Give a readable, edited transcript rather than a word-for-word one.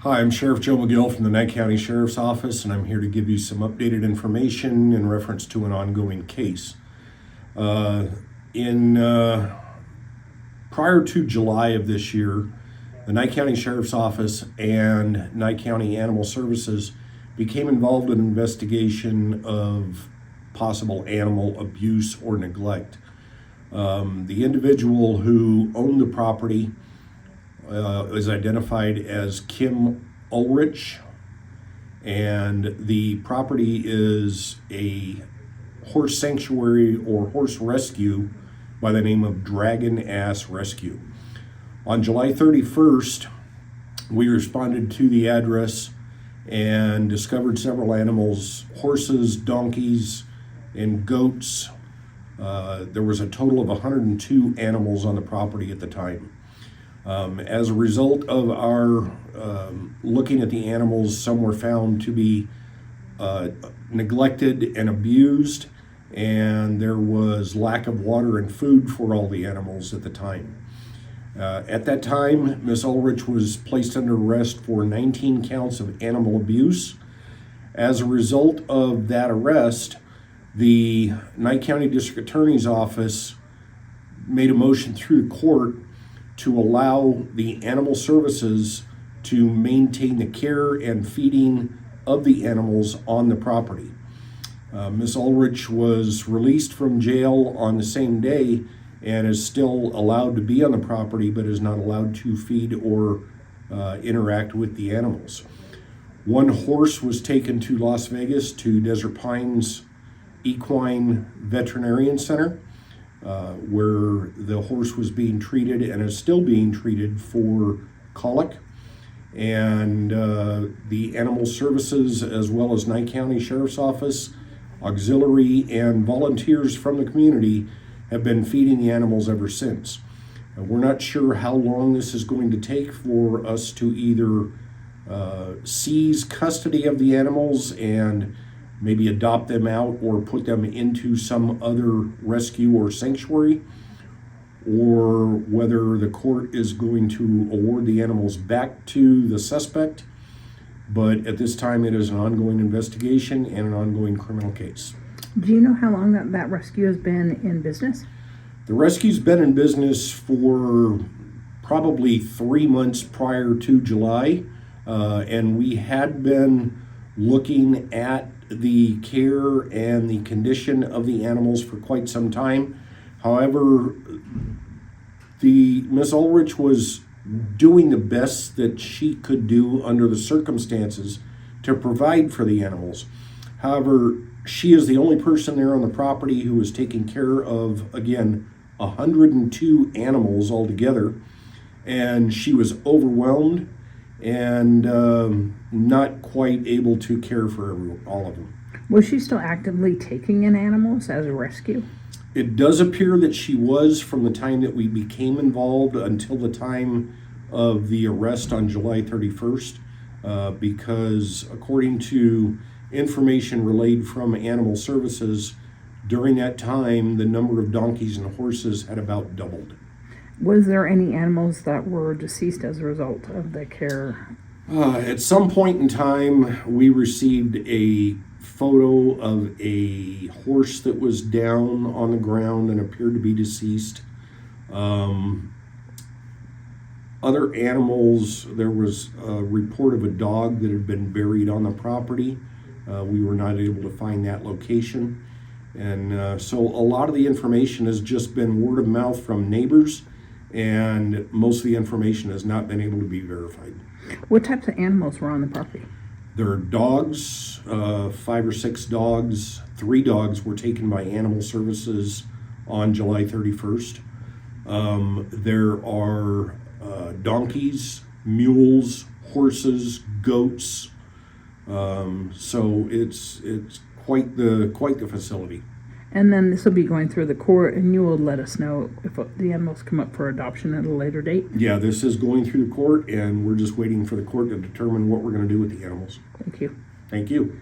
Hi, I'm Sheriff Joe McGill from the Knight County Sheriff's Office, and I'm here to give you some updated information in reference to an ongoing case. Prior to July of this year, the Knight County Sheriff's Office and Knight County Animal Services became involved in an investigation of possible animal abuse or neglect. The individual who owned the property is identified as Kimberly Aurich, and the property is a horse sanctuary or horse rescue by the name of Dragon Ass Rescue. On July 31st, we responded to the address and discovered several animals, horses, donkeys, and goats. There was a total of 102 animals on the property at the time. As a result of our looking at the animals, some were found to be neglected and abused, and there was lack of water and food for all the animals at the time. At that time, Ms. Ulrich was placed under arrest for 19 counts of animal abuse. As a result of that arrest, the Knight County District Attorney's Office made a motion through the court to allow the animal services to maintain the care and feeding of the animals on the property. Ms. Ulrich was released from jail on the same day and is still allowed to be on the property, but is not allowed to feed or interact with the animals. One horse was taken to Las Vegas to Desert Pines Equine Veterinarian Center, where the horse was being treated and is still being treated for colic. And the animal services, as well as Knight County Sheriff's Office, auxiliary, and volunteers from the community have been feeding the animals ever since. We're not sure how long this is going to take for us to either seize custody of the animals and maybe adopt them out or put them into some other rescue or sanctuary, or whether the court is going to award the animals back to the suspect. But at this time, it is an ongoing investigation and an ongoing criminal case. Do you know how long that rescue has been in business? The rescue's been in business for probably 3 months prior to July, and we had been looking at the care and the condition of the animals for quite some time. However, Miss Ulrich was doing the best that she could do under the circumstances to provide for the animals. However, she is the only person there on the property who is taking care of, again, 102 animals altogether, and she was overwhelmed and not quite able to care for all of them. Was she still actively taking in animals as a rescue? It does appear that she was, from the time that we became involved until the time of the arrest on July 31st, because according to information relayed from Animal Services, during that time, the number of donkeys and horses had about doubled. Was there any animals that were deceased as a result of the care? At some point in time, we received a photo of a horse that was down on the ground and appeared to be deceased. Other animals, there was a report of a dog that had been buried on the property. We were not able to find that location. And so a lot of the information has just been word of mouth from neighbors, and most of the information has not been able to be verified. What types of animals were on the property? There are dogs, 5 or 6 dogs. 3 dogs were taken by Animal Services on July 31st. There are donkeys, mules, horses, goats. So it's quite the facility. And then this will be going through the court, and you will let us know if the animals come up for adoption at a later date? Yeah, this is going through the court, and we're just waiting for the court to determine what we're going to do with the animals. Thank you. Thank you.